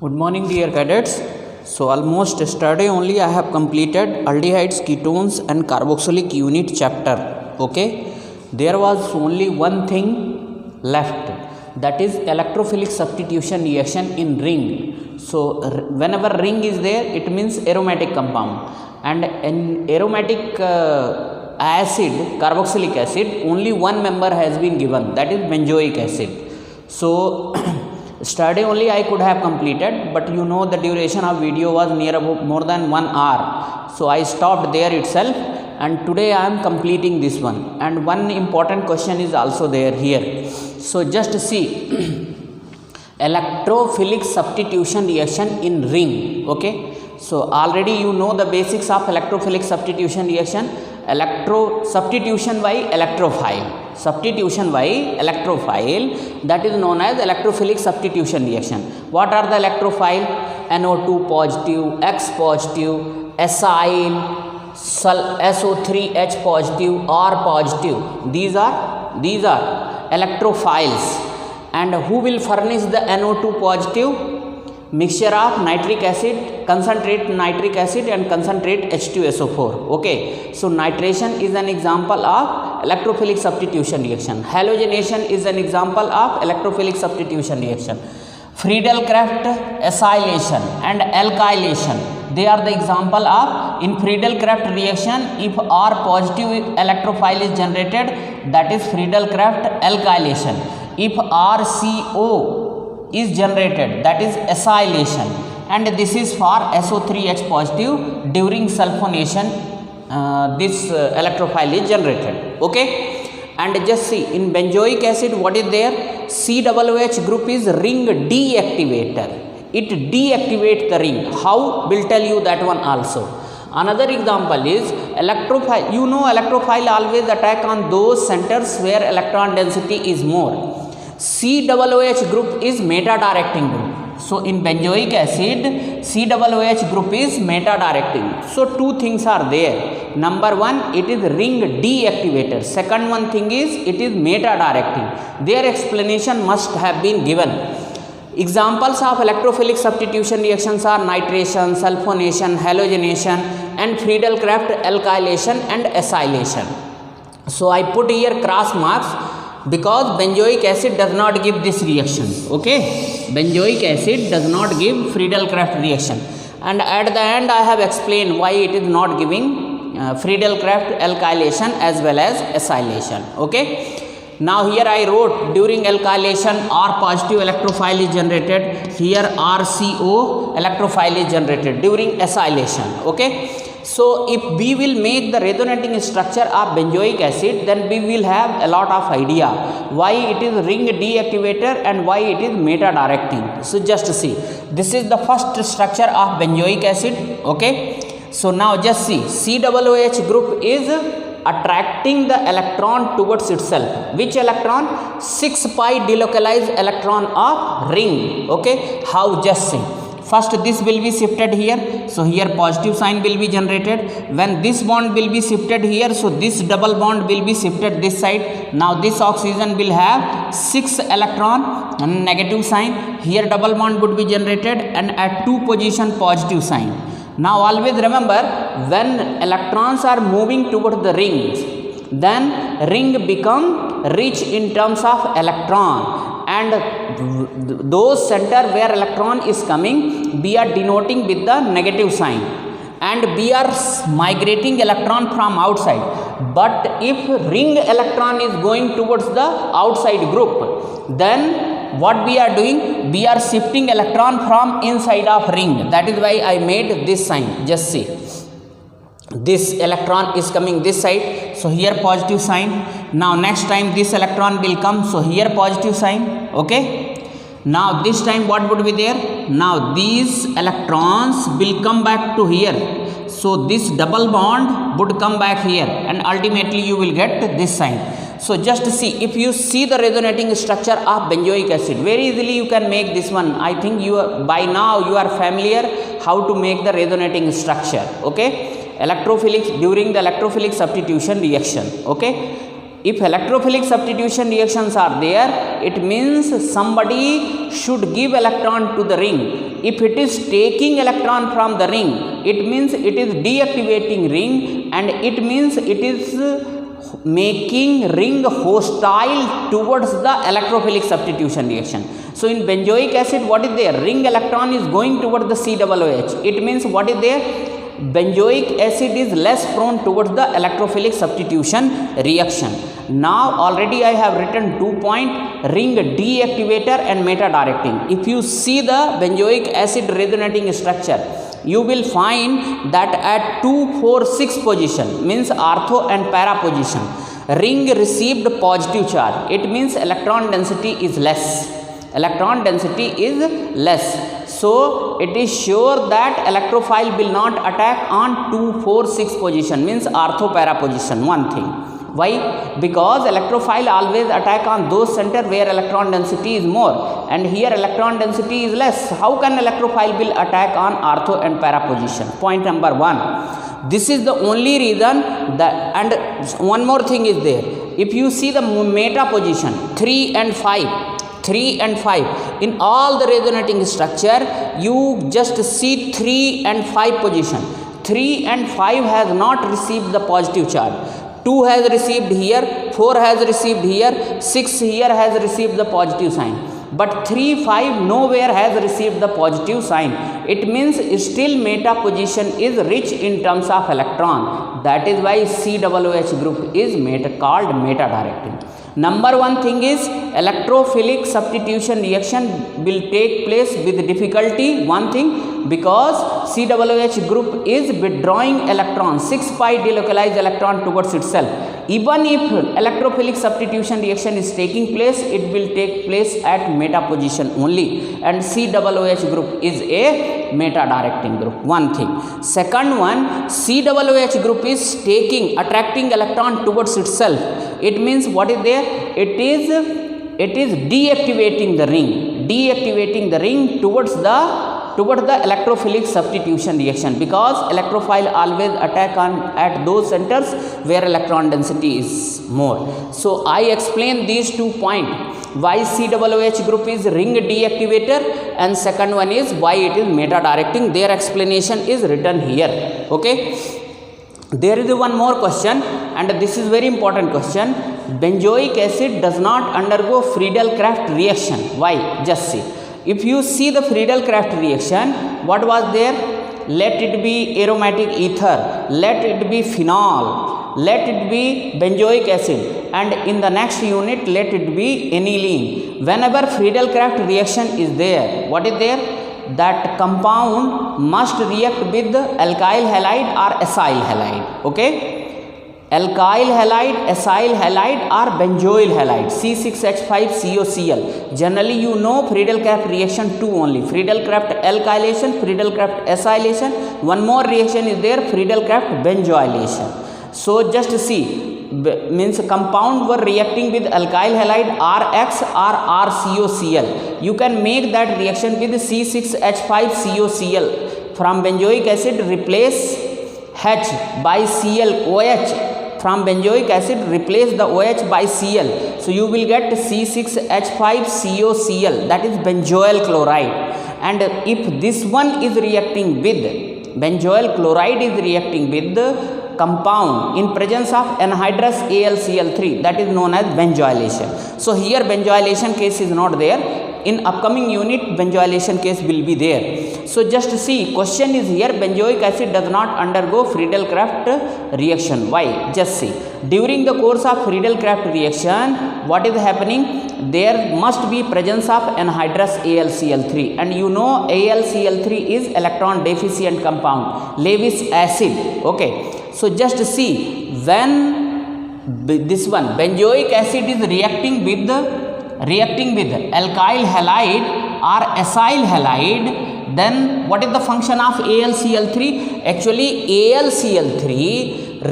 Good morning, dear cadets. So almost yesterday only I have completed aldehydes, ketones and carboxylic unit chapter. Okay, there was only one thing left, that is electrophilic substitution reaction in ring. So whenever ring is there, it means aromatic compound, and in aromatic acid, carboxylic acid, only one member has been given, that is benzoic acid. So study only I could have completed, but you know the duration of video was near about more than 1 hour, so I stopped there itself, and today I am completing this one. And one important question is also there here, so just see electrophilic substitution reaction in ring. Okay, so already you know the basics of electrophilic substitution reaction. Substitution by electrophile, that is known as electrophilic substitution reaction. What are the electrophile? NO2 positive, X positive, acyl, SO3H positive, R positive. These are electrophiles. And who will furnish the NO2 positive? Mixture of nitric acid, concentrate nitric acid and concentrate H2SO4. Okay, so nitration is an example of electrophilic substitution reaction. Halogenation is an example of electrophilic substitution reaction. Friedel-Crafts acylation and alkylation, they are the example of. In Friedel-Crafts reaction, if R positive electrophile is generated, that is Friedel-Crafts alkylation. If RCO is generated, that is acylation, and this is for SO3H positive. During sulfonation, this electrophile is generated. Okay, and just see in benzoic acid what is there? COOH group is ring deactivator. It deactivates the ring. How? Will tell you that one also. Another example is electrophile. You know electrophile always attack on those centers where electron density is more. COOH group is meta-directing group. So in benzoic acid, COOH group is meta-directing. So two things are there. Number one, it is ring deactivator. Second one thing is it is meta-directing. Their explanation must have been given. Examples of electrophilic substitution reactions are nitration, sulfonation, halogenation, and Friedel-Crafts alkylation and acylation. So I put here cross marks, because benzoic acid does not give this reaction. Okay, benzoic acid does not give Friedel-Crafts reaction, and at the end I have explained why it is not giving Friedel-Crafts alkylation as well as acylation. Okay, now here I wrote during alkylation R positive electrophile is generated, here RCO electrophile is generated during acylation. Okay, so if we will make the resonating structure of benzoic acid, then we will have a lot of idea why it is ring deactivator and why it is meta-directing. So just see, this is the first structure of benzoic acid. Okay, so now just see, COOH group is attracting the electron towards itself. Which electron? 6 pi delocalized electron of ring. Okay, how? Just see. First this will be shifted here, so here positive sign will be generated. When this bond will be shifted here, so this double bond will be shifted this side. Now this oxygen will have 6 electron and negative sign. Here double bond would be generated, and at 2 position positive sign. Now always remember, when electrons are moving toward the rings, then ring become rich in terms of electron, and those center where electron is coming, we are denoting with the negative sign, and we are migrating electron from outside. But if ring electron is going towards the outside group, then what we are doing? We are shifting electron from inside of ring. That is why I made this sign. Just see, this electron is coming this side, so here positive sign. Now next time this electron will come, so here positive sign. Okay, now this time what would be there? Now these electrons will come back to here, so this double bond would come back here, and ultimately you will get this sign. So just see, if you see the resonating structure of benzoic acid, very easily you can make this one. I think by now you are familiar how to make the resonating structure. Okay, electrophilic, during the electrophilic substitution reaction. Okay, If electrophilic substitution reactions are there, it means somebody should give electron to the ring. If it is taking electron from the ring, it means it is deactivating ring, and it means it is making ring hostile towards the electrophilic substitution reaction. So in benzoic acid, what is there? Ring electron is going towards the COOH. It means what is there? Benzoic acid is less prone towards the electrophilic substitution reaction. Now already I have written 2 points, ring deactivator and meta directing. If you see the benzoic acid resonating structure, you will find that at 2, 4, 6 position, means ortho and para position, ring received positive charge. It means electron density is less. Electron density is less. So it is sure that electrophile will not attack on 2, 4, 6 position, means ortho para position. One thing. Why? Because electrophile always attack on those center where electron density is more, and here electron density is less. How can electrophile will attack on ortho and para position? Point number 1. This is the only reason that, and one more thing is there. If you see the meta position 3 and 5, in all the resonating structure, you just see 3 and 5 position. 3 and 5 has not received the positive charge. 2 has received here, 4 has received here, 6 here has received the positive sign. But 3, 5 nowhere has received the positive sign. It means still meta position is rich in terms of electron. That is why COOH group is called meta directing. Number 1 thing is electrophilic substitution reaction will take place with difficulty. One thing, because COOH group is withdrawing electron, 6 pi delocalized electron towards itself. Even if electrophilic substitution reaction is taking place, it will take place at meta position only, and COOH group is a meta directing group. One thing. Second one, COOH group is attracting electron towards itself. It means what is there? It is deactivating the ring towards the electrophilic substitution reaction, because electrophile always attack at those centers where electron density is more. So I explain these 2 points, why COOH group is ring deactivator, and second one is why it is meta directing. Their explanation is written here. Okay. There is one more question, and this is very important question. Benzoic acid does not undergo Friedel-Crafts reaction. Why? Just see. If you see the Friedel-Crafts reaction, what was there? Let it be aromatic ether, let it be phenol, let it be benzoic acid, and in the next unit let it be aniline. Whenever Friedel-Crafts reaction is there, what is there? That compound must react with alkyl halide or acyl halide. Okay, alkyl halide, acyl halide, or benzoyl halide, C6H5COCl. Generally you know Friedel-Crafts reaction 2 only, Friedel-Crafts alkylation, Friedel-Crafts acylation. One more reaction is there, Friedel-Crafts benzoylation. So just see, means compound were reacting with alkyl halide RX or RCOCl. You can make that reaction with C6H5COCl. From benzoic acid replace H by Cl OH. From benzoic acid replace the OH by Cl. So you will get C6H5COCl, that is benzoyl chloride. And if this one is reacting with benzoyl chloride is reacting with the compound in presence of anhydrous AlCl3, that is known as benzoylation. So here benzoylation case is not there. In upcoming unit benzoylation case will be there. So just see, question is here, benzoic acid does not undergo Friedel-Crafts reaction. Why? Just see, during the course of Friedel-Crafts reaction, what is happening? There must be presence of anhydrous AlCl3, and you know AlCl3 is electron deficient compound, Lewis acid. Okay, so just see, when this one benzoic acid is reacting with alkyl halide or acyl halide, then what is the function of AlCl3? Actually AlCl3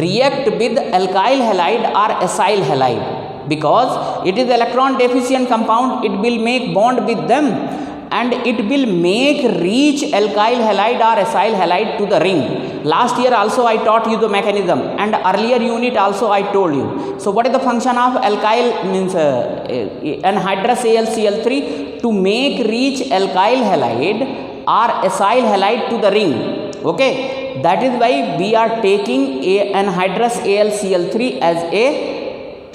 react with alkyl halide or acyl halide, because it is electron deficient compound, it will make bond with them. and it will make reach alkyl halide or acyl halide to the ring. Last year also I taught you the mechanism, and earlier unit also I told you. So what is the function of alkyl means anhydrous AlCl3? To make reach alkyl halide or acyl halide to the ring. Okay, that is why we are taking anhydrous AlCl3 as a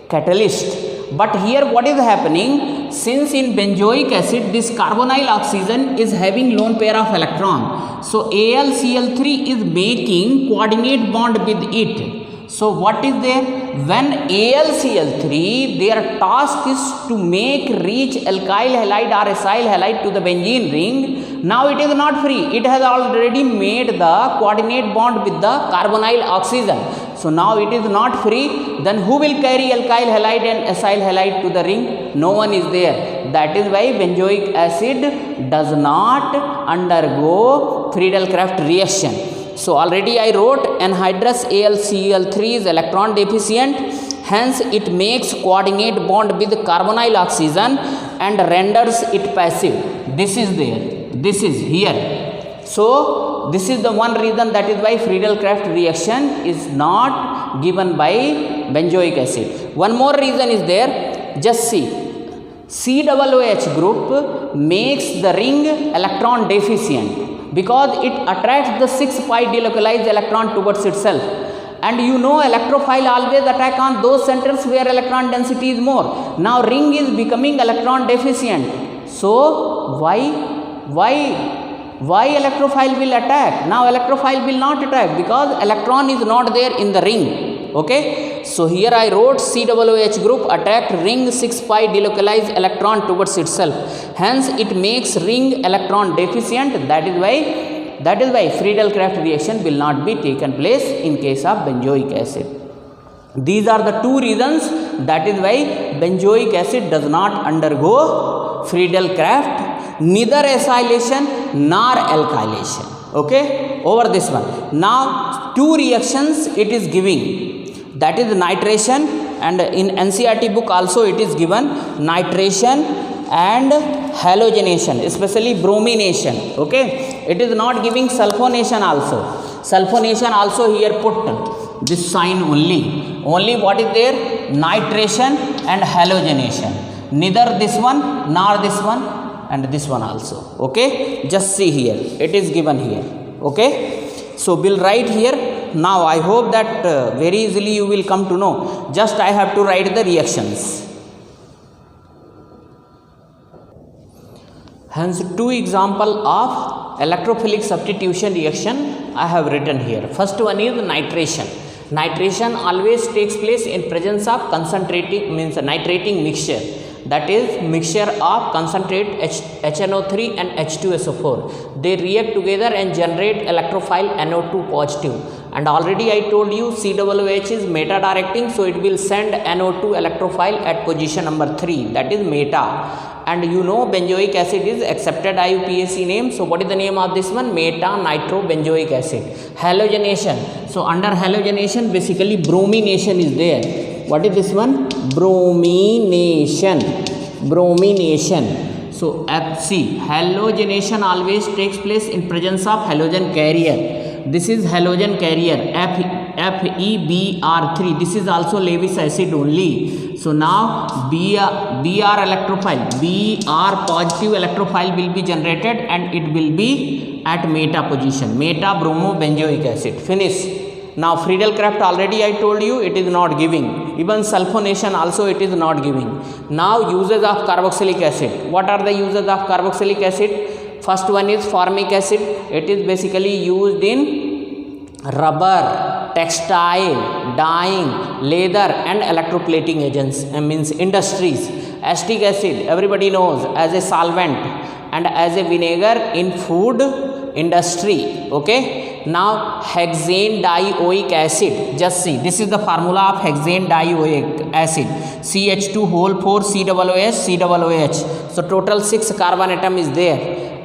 catalyst. But here what is happening, since in benzoic acid this carbonyl oxygen is having lone pair of electron, so AlCl3 is making coordinate bond with it. So what is there, when AlCl3 their task is to make reach alkyl halide or acyl halide to the benzene ring, now it is not free, it has already made the coordinate bond with the carbonyl oxygen. So now it is not free, then who will carry alkyl halide and acyl halide to the ring? No one is there. That is why benzoic acid does not undergo Friedel-Crafts reaction. So already I wrote anhydrous AlCl3 is electron deficient, hence it makes coordinate bond with carbonyl oxygen and renders it passive. This is there, this is here. So this is the one reason, that is why Friedel-Crafts reaction is not given by benzoic acid. One more reason is there, just see, COOH group makes the ring electron deficient because it attracts the 6pi delocalized electron towards itself. And you know electrophile always attack on those centers where electron density is more. Now ring is becoming electron deficient. So why electrophile will attack? Now electrophile will not attack because electron is not there in the ring. Okay, so here I wrote COOH group attacked ring 6pi delocalized electron towards itself, hence it makes ring electron deficient. That is why Friedel-Crafts reaction will not be taken place in case of benzoic acid. These are the two reasons, that is why benzoic acid does not undergo Friedel-Crafts, neither acylation nor alkylation. Okay, over this one. Now two reactions it is giving, that is nitration, and in NCERT book also it is given nitration and halogenation, especially bromination. Okay, it is not giving sulfonation also. Sulfonation also here put this sign only what is there, nitration and halogenation, neither this one nor this one and this one also. Okay, just see here, it is given here. Okay, so we'll write here. Now I hope that very easily you will come to know, just I have to write the reactions. Hence two example of electrophilic substitution reaction I have written here. First one is nitration. Nitration always takes place in presence of concentrating means nitrating mixture, that is mixture of concentrate HNO3 and H2SO4. They react together and generate electrophile NO2 positive. And already I told you COOH is meta directing, so it will send NO2 electrophile at position number 3, that is meta. And you know benzoic acid is accepted IUPAC name. So what is the name of this one? Meta nitrobenzoic acid. Halogenation. So under halogenation basically bromination is there. What is this one? Bromination. So FC, halogenation always takes place in presence of halogen carrier. This is halogen carrier FeBr3. This is also Lewis acid only. So now Br electrophile, Br positive electrophile will be generated and it will be at meta position, meta bromobenzoic acid. Finish. Now Friedel-Crafts already I told you it is not giving. Even sulfonation also it is not giving. Now uses of carboxylic acid. What are the uses of carboxylic acid? First one is formic acid. It is basically used in rubber, textile, dyeing, leather and electroplating agents, means industries. Acetic acid everybody knows as a solvent and as a vinegar in food industry. Okay. Now hexane dioic acid, just see, this is the formula of hexane dioic acid, CH2 whole 4 COOH. So total 6 carbon atom is there,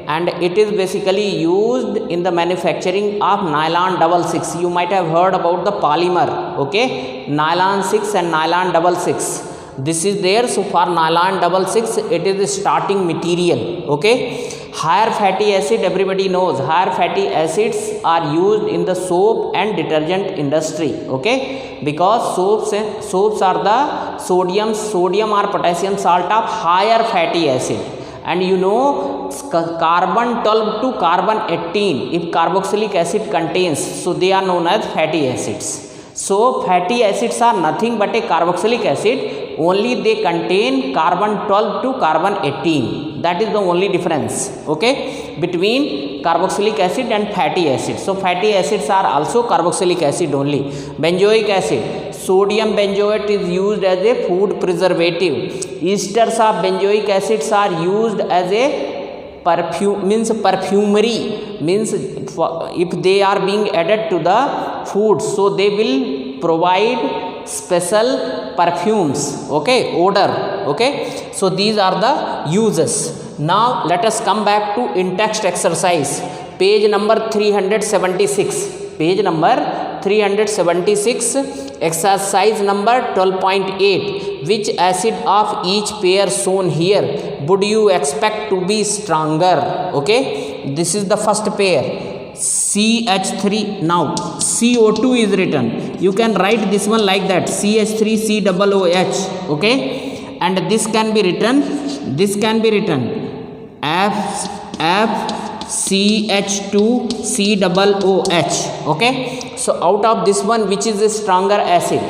and it is basically used in the manufacturing of nylon 66. You might have heard about the polymer. Okay, nylon 6 and nylon 66. This is there. So for nylon 66 it is the starting material. Okay, Higher fatty acid, everybody knows, higher fatty acids are used in the soap and detergent industry, okay, because soaps are the sodium or potassium salt of higher fatty acid. And you know, carbon 12 to carbon 18 if carboxylic acid contains, so they are known as fatty acids. So fatty acids are nothing but a carboxylic acid, only they contain carbon 12 to carbon 18. That is the only difference, okay, between carboxylic acid and fatty acid. So fatty acids are also carboxylic acid only. Benzoic acid, sodium benzoate is used as a food preservative. Esters of benzoic acids are used as a perfumery, means if they are being added to the food, so they will provide special perfumes, okay, odor, okay. So these are the uses. Now let us come back to in-text exercise, page number 376. Page number 376, exercise number 12.8. Which acid of each pair shown here would you expect to be stronger? Okay, this is the first pair, CH3. Now CO2 is written. You can write this one like that, CH3COOH. Okay, and this can be written. FCH2COOH. Okay, so out of this one, which is a stronger acid?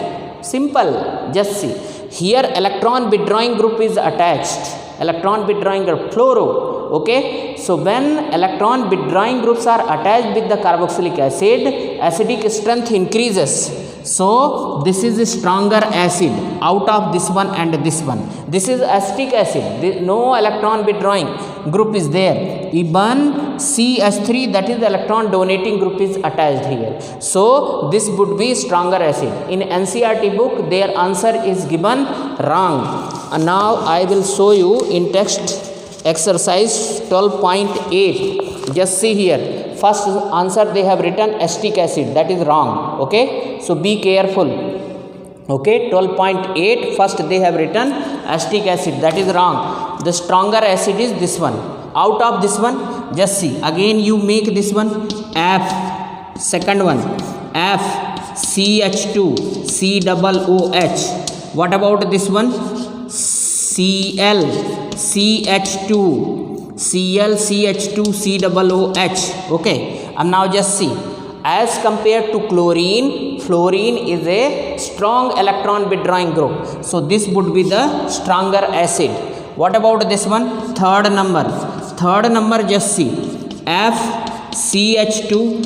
Simple, just see. Here electron withdrawing group is attached. Electron withdrawing group, fluoro. Okay, so when electron withdrawing groups are attached with the carboxylic acid, acidic strength increases. So this is a stronger acid out of this one and this one. This is acetic acid, no electron withdrawing group is there. Even CH3, that is the electron donating group, is attached here. So this would be stronger acid. In NCERT book their answer is given wrong. And now I will show you in text exercise 12.8. Just see here. First answer they have written acetic acid, that is wrong, okay, so be careful, okay. 12.8, first they have written acetic acid, that is wrong. The stronger acid is this one. Out of this one, just see, again you make this one F, second one F CH2COOH. What about this one? Cl CH2 Cl CH2COOH. Okay, and now just see, as compared to chlorine, fluorine is a strong electron withdrawing group, so this would be the stronger acid. What about this one? Third number, just see, F CH2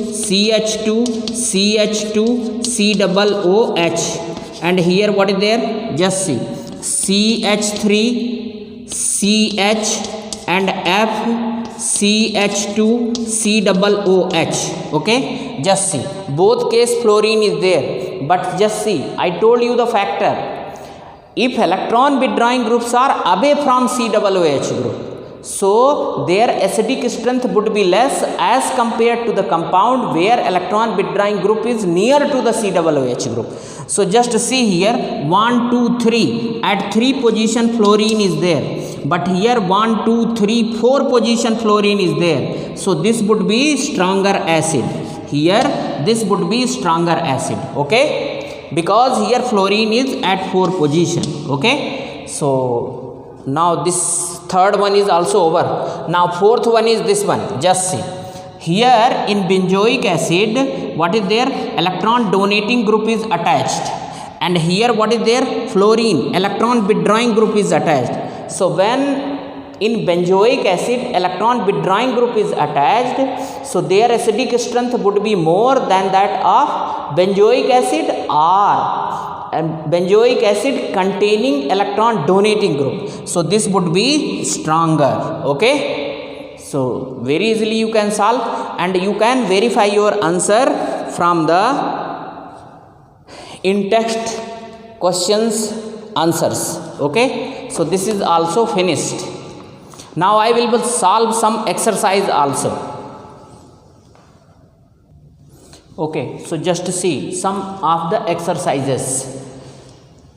CH2COOH. And here what is there? Just see, CH3 CH and F CH2COOH. Okay, just see, both case fluorine is there, but just see, I told you the factor. If electron withdrawing groups are away from COOH group, so their acidic strength would be less as compared to the compound where electron withdrawing group is near to the COOH group. So just see here, 1, 2, 3, at 3 position fluorine is there. But here 1, 2, 3, 4 position fluorine is there. So this would be stronger acid. Here this would be stronger acid. Okay, because here fluorine is at 4 position. Okay, so now this third one is also over. Now fourth one is this one. Just see, here in benzoic acid, what is there? Electron donating group is attached. And here what is there? Fluorine, electron withdrawing group is attached. So when in benzoic acid electron withdrawing group is attached, so their acidic strength would be more than that of benzoic acid or benzoic acid containing electron donating group. So this would be stronger. Okay, so very easily you can solve, and you can verify your answer from the in-text questions answers. Okay, so this is also finished. Now I will solve some exercise also. Okay, so just see some of the exercises.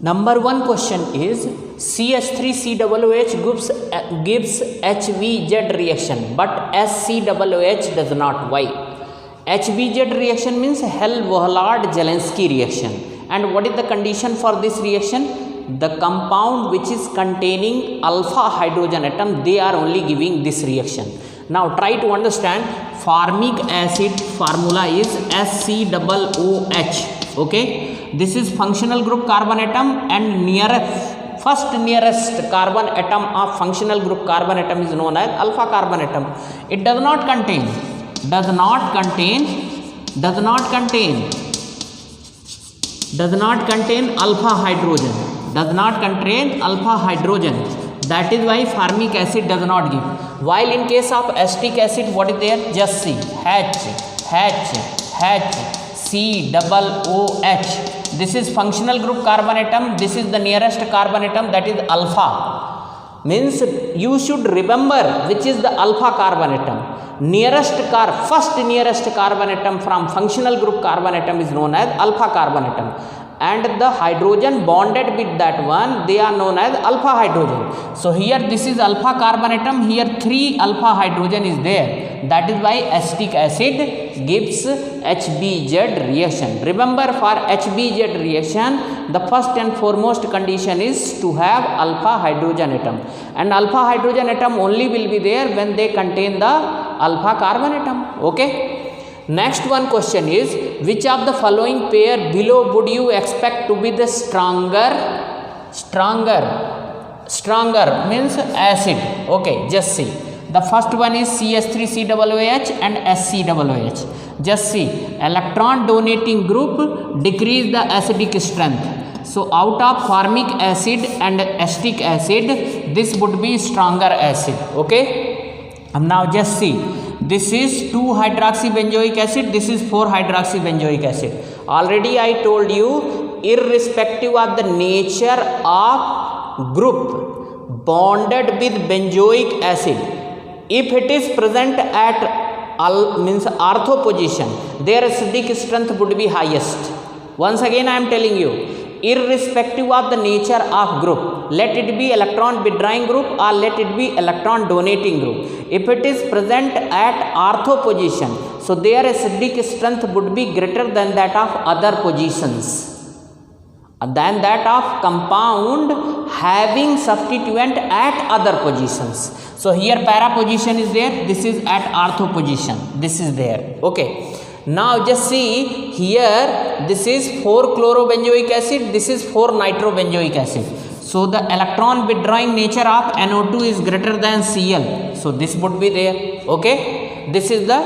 Number 1 question is, CH3COOH gives HVZ reaction, but SCOOH does not. Why? HVZ reaction means Hell-Vollard-Zelinsky reaction. And what is the condition for this reaction? The compound which is containing alpha hydrogen atom, they are only giving this reaction. Now try to understand. Formic acid formula is SCOOH. Okay, this is functional group carbon atom, and first nearest carbon atom of functional group carbon atom is known as alpha carbon atom. It does not contain alpha hydrogen, that is why formic acid does not give. While in case of acetic acid, what is there? Just see, COOH. This is functional group carbon atom, this is the nearest carbon atom, that is alpha. Means you should remember which is the alpha carbon atom. First nearest carbon atom from functional group carbon atom is known as alpha carbon atom, and the hydrogen bonded with that one, they are known as alpha hydrogen. So here this is alpha carbon atom, here 3 alpha hydrogen is there. That is why acetic acid gives HBZ reaction. Remember, for HBZ reaction, the first and foremost condition is to have alpha hydrogen atom, and alpha hydrogen atom only will be there when they contain the alpha carbon atom. Okay. Next one question is, which of the following pair below would you expect to be the stronger means acid? Okay, just see. The first one is CH3COOH and SCOOH. Just see, electron donating group decrease the acidic strength. So out of formic acid and acetic acid, this would be stronger acid. Okay. Now just see, this is 2-hydroxybenzoic acid, this is 4-hydroxybenzoic acid. Already I told you, irrespective of the nature of group bonded with benzoic acid, if it is present at ortho position, their acidic strength would be highest. Once again I am telling you, irrespective of the nature of group, let it be electron withdrawing group or let it be electron donating group, if it is present at ortho position, so their acidic strength would be greater than that of other positions, than that of compound having substituent at other positions. So here para position is there, this is at ortho position, this is there. Okay. Now just see here, this is 4-chlorobenzoic acid, this is 4-nitrobenzoic acid. So the electron withdrawing nature of NO2 is greater than Cl. So this would be there. Okay. This is the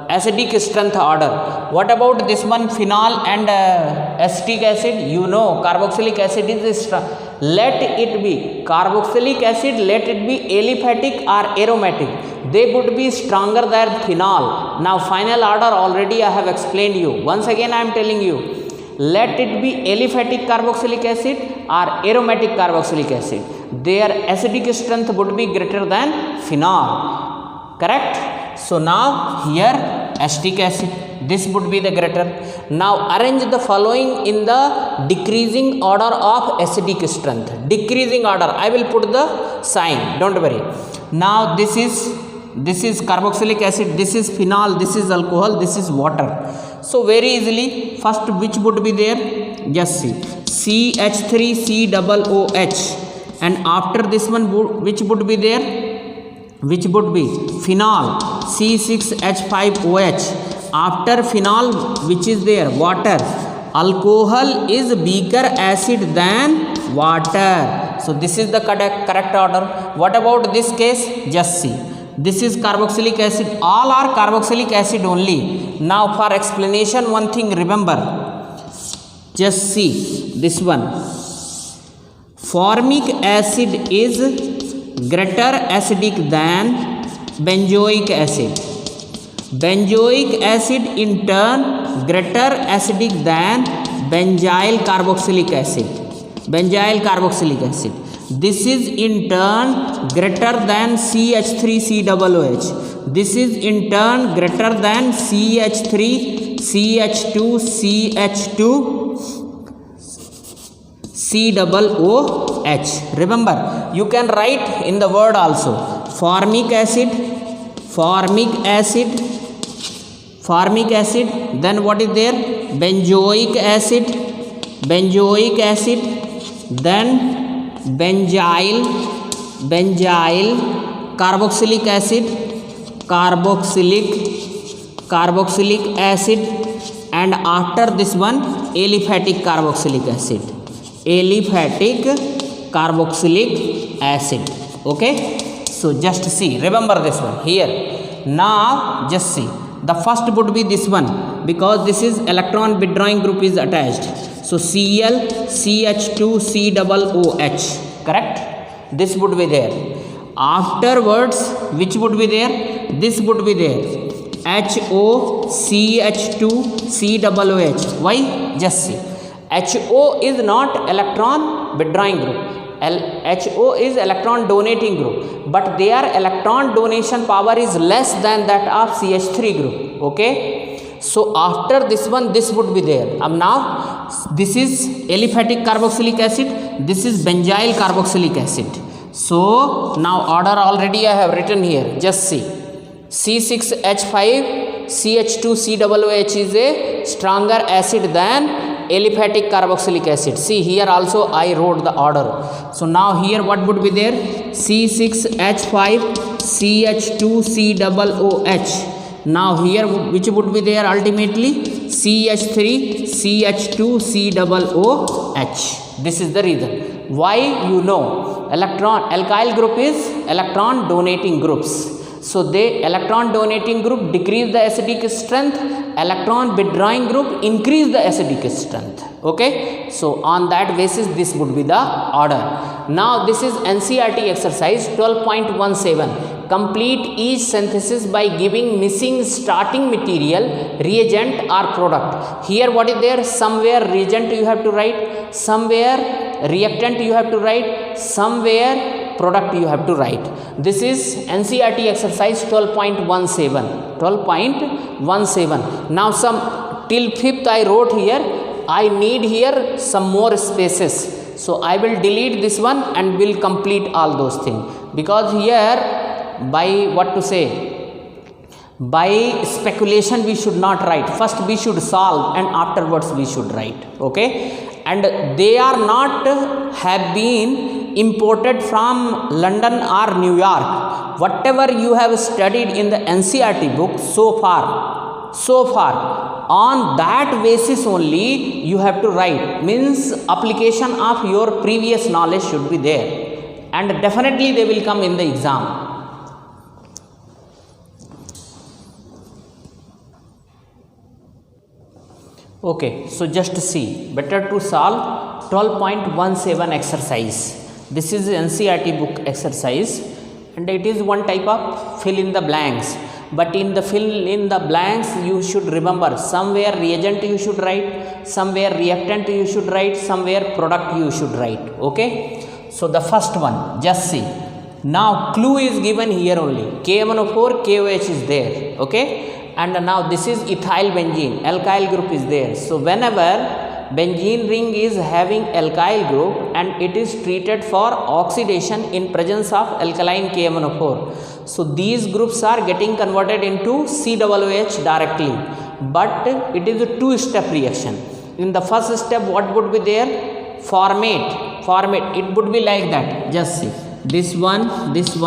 acidic strength order. What about this one, phenol and acetic acid? You know, carboxylic acid is strong. Let it be carboxylic acid, let it be aliphatic or aromatic, they would be stronger than phenol. Now final order already I have explained you. Once again I am telling you, let it be aliphatic carboxylic acid or aromatic carboxylic acid, their acidic strength would be greater than phenol. Correct? So now here acetic acid, this would be the greater. Now arrange the following in the decreasing order of acidic strength. Decreasing order, I will put the sign, don't worry. Now this is carboxylic acid, this is phenol, this is alcohol, this is water. So very easily, first which would be there? Just see, CH3COOH, and after this one which would be there? Which would be phenol, C6H5OH. After phenol, which is there? Water. Alcohol is weaker acid than water. So this is the correct order. What about this case? Just see, this is carboxylic acid, all are carboxylic acid only. Now for explanation, one thing remember, just see this one, formic acid is greater acidic than benzoic acid. Benzoic acid in turn greater acidic than benzyl carboxylic acid. This is in turn greater than CH3COOH. This is in turn greater than CH3, CH2, CH2, COOH. Remember, you can write in the word also formic acid, then what is there, benzoic acid, then benzyl, carboxylic acid, and after this one aliphatic carboxylic acid. Okay, so just see, remember this one here. Now just see, the first would be this one, because this is electron withdrawing group is attached. So Cl CH2 COOH, correct? This would be there. Afterwards, which would be there? This would be there, HOCH2 COOH. Why? Just see, HO is not electron withdrawing group, HO is electron donating group, but their electron donation power is less than that of CH3 group. Okay, so after this one, this would be there. Now this is aliphatic carboxylic acid, this is benzyl carboxylic acid. So now order already I have written here. Just see, C6H5 CH2 COOH is a stronger acid than aliphatic carboxylic acid. See, here also I wrote the order. So now here what would be there, C6H5 CH2 COOH. Now here which would be there ultimately, CH3 CH2 COOH. This is the reason why, you know, alkyl group is electron donating groups. So they electron donating group decrease the acidic strength, electron withdrawing group increase the acidic strength. Okay, so on that basis this would be the order. Now this is NCERT exercise 12.17. Complete each synthesis by giving missing starting material, reagent or product. Here what is there, somewhere reagent you have to write, somewhere reactant you have to write, somewhere product you have to write. This is NCERT exercise 12.17. Now some till 5th I wrote here, I need here some more spaces. So I will delete this one and will complete all those things, because here by what to say, by speculation we should not write. First we should solve and afterwards we should write. Okay, and they are not have been imported from London or New York. Whatever you have studied in the NCERT book so far, on that basis only you have to write. Means application of your previous knowledge should be there, and definitely they will come in the exam. Okay, so just see, better to solve 12.17 exercise. This is NCERT book exercise, and it is one type of fill in the blanks. But in the fill in the blanks you should remember, somewhere reagent you should write, somewhere reactant you should write, somewhere product you should write. Okay, so the first one, just see. Now clue is given here only, KMNO4 KOH is there. Okay, and now this is ethyl benzene, alkyl group is there. So whenever benzene ring is having alkyl group and it is treated for oxidation in presence of alkaline KMNO4, so these groups are getting converted into COOH directly, but it is a two-step reaction. In the first step what would be there, formate, it would be like that. Just see, this one, this,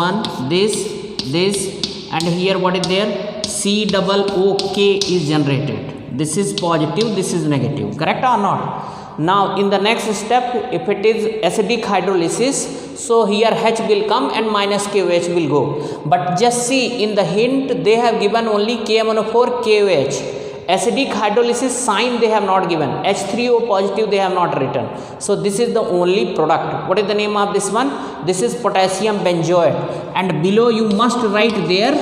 and here what is there, COOK is generated. This is positive, this is negative, correct or not? Now in the next step, if it is acidic hydrolysis, so here H will come and minus KOH will go. But just see, in the hint they have given only KMNO4 KOH. Acidic hydrolysis sign they have not given, H3O positive they have not written. So this is the only product. What is the name of this one? This is potassium benzoate, and below you must write their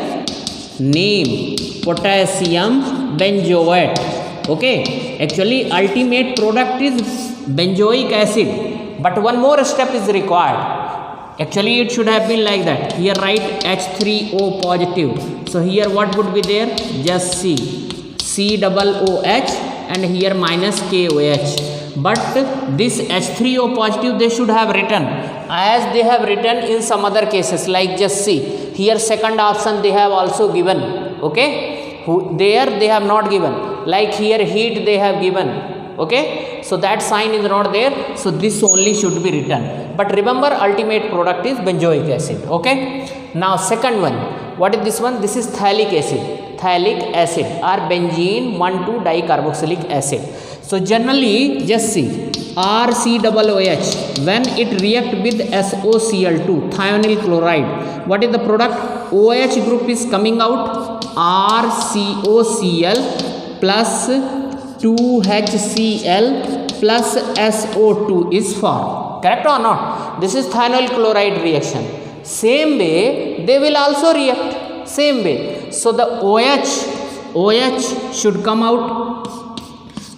name, potassium benzoate. Okay, actually ultimate product is benzoic acid, but one more step is required. Actually it should have been like that. Here write H3O positive. So here what would be there, just see, COOH, and here minus KOH. but this H3O positive they should have written as they have written in some other cases. Like just see here, second option they have also given. Okay, there they have not given. Like here heat they have given. Okay, so that sign is not there, so this only should be written. But remember, ultimate product is benzoic acid. Okay, now second one, what is this one? This is phthalic acid. Phthalic acid or benzene 1,2-dicarboxylic acid. So generally just see RCOOH, when it react with SOCl2, thionyl chloride, what is the product? OH group is coming out, RCOCl plus 2HCl plus SO2 is formed. Correct or not? This is thionyl chloride reaction. Same way they will also react. Same way. So the OH should come out.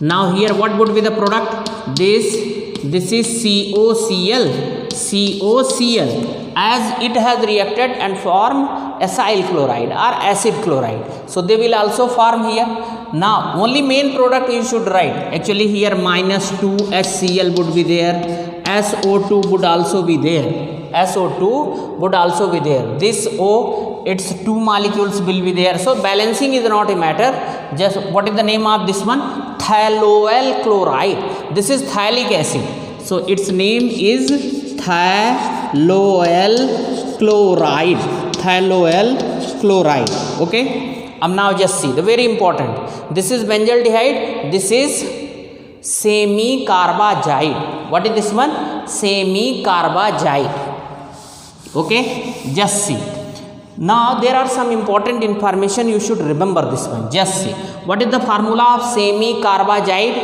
Now here what would be the product? This is COCl, as it has reacted and formed acyl chloride or acid chloride. So they will also form here. Now only main product you should write. Actually here minus 2HCl would be there. SO2 would also be there. SO2 would also be there. This O, its two molecules will be there. So balancing is not a matter. Just what is the name of this one? Thiol chloride. This is phthalic acid. So its name is thiol chloride. Thiol chloride. Okay. Now just see the very important. This is benzaldehyde. This is semicarbazide. What is this one? Semicarbazide. Okay, just see. Now there are some important information you should remember this one. Just see. What is the formula of semicarbazide?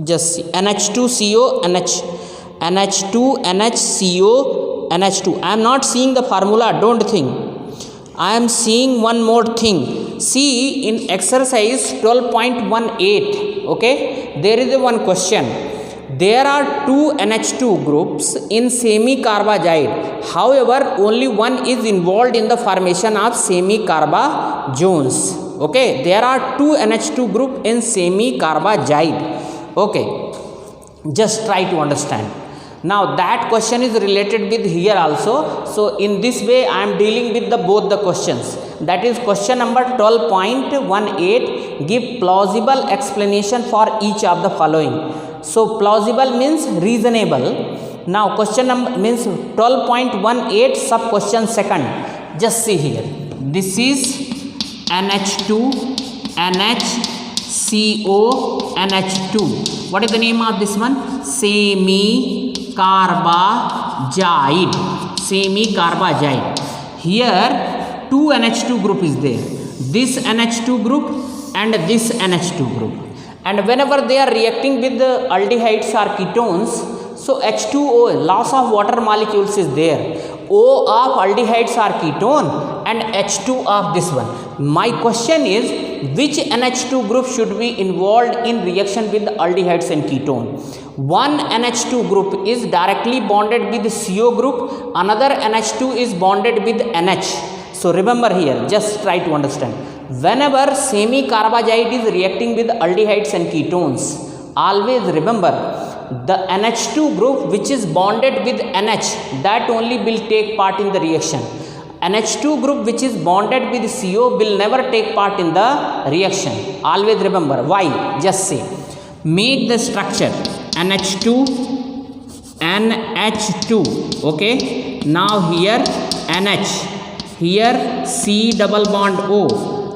Just see. NH2CO, NH2, NHCO, NH2. I am not seeing the formula, don't think. I am seeing one more thing. See in exercise 12.18, okay, there is one question. There are two NH2 groups in semicarbazide. However, only one is involved in the formation of semicarbazones. Okay, there are two NH2 group in semicarbazide. Okay, just try to understand. Now that question is related with here also. So in this way I am dealing with both the questions. That is question number 12.18. Give plausible explanation for each of the following. So plausible means reasonable. Now question number means 12.18 sub question second. Just see here. This is NH2, NHCO, NH2. What is the name of this one? Semicarbazide. Semicarbazide. Here two NH2 group is there. This NH2 group and this NH2 group. And whenever they are reacting with the aldehydes or ketones, so H2O, loss of water molecules is there. O of aldehydes are ketone and H2 of this one. My question is, which NH2 group should be involved in reaction with aldehydes and ketone? One NH2 group is directly bonded with CO group, another NH2 is bonded with NH. So remember here, just try to understand. Whenever semicarbazide is reacting with aldehydes and ketones, always remember the NH2 group which is bonded with NH, that only will take part in the reaction. NH2 group which is bonded with CO will never take part in the reaction. Always remember. Why? Just say. Make the structure NH2, NH2. Okay. Now here NH. Here C double bond O.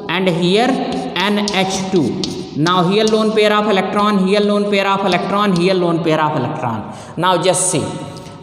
And here NH2. Now here lone pair of electron, here lone pair of electron, here lone pair of electron. Now just see.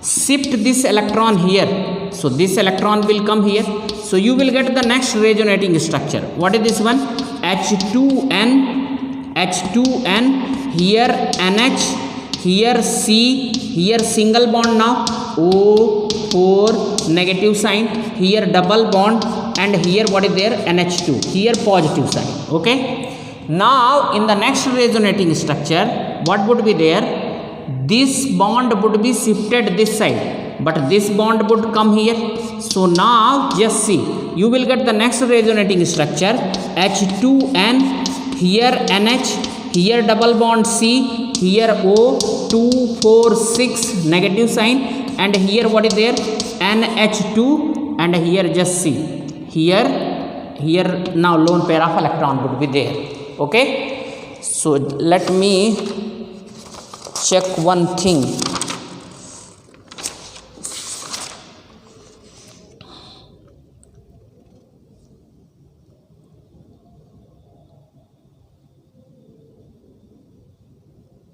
Shift this electron here. So this electron will come here. So you will get the next resonating structure. What is this one? H2N, H2N, here NH, here C, here single bond now, O4 negative sign, here double bond, and here what is there? NH2, here positive sign. Okay. Now in the next resonating structure, what would be there? This bond would be shifted this side, but this bond would come here. So now just see, you will get the next resonating structure H2N, here NH, here double bond C, here O, 2 4 6 negative sign, and here what is there, NH2, and here just C, here now lone pair of electron would be there. Okay, so let me check one thing.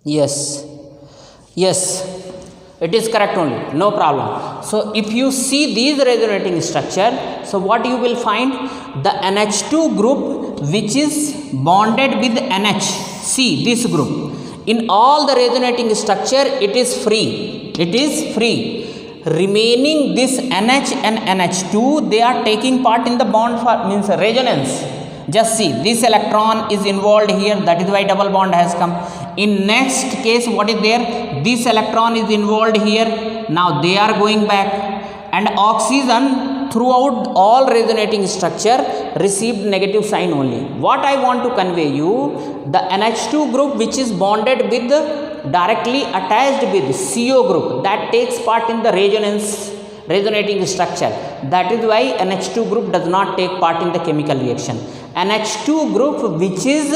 Yes, it is correct only, no problem. So if you see these resonating structure, so what you will find, the NH2 group which is bonded with NH, see this group, in all the resonating structure it is free, remaining this NH and NH2, they are taking part in the bond for means resonance. Just see, this electron is involved here, that is why double bond has come. In next case, what is there? This electron is involved here. Now they are going back, and oxygen throughout all resonating structure received negative sign only. What I want to convey you, the NH2 group which is bonded with directly attached with CO group, that takes part in the resonating structure. That is why NH2 group does not take part in the chemical reaction. NH2 group which is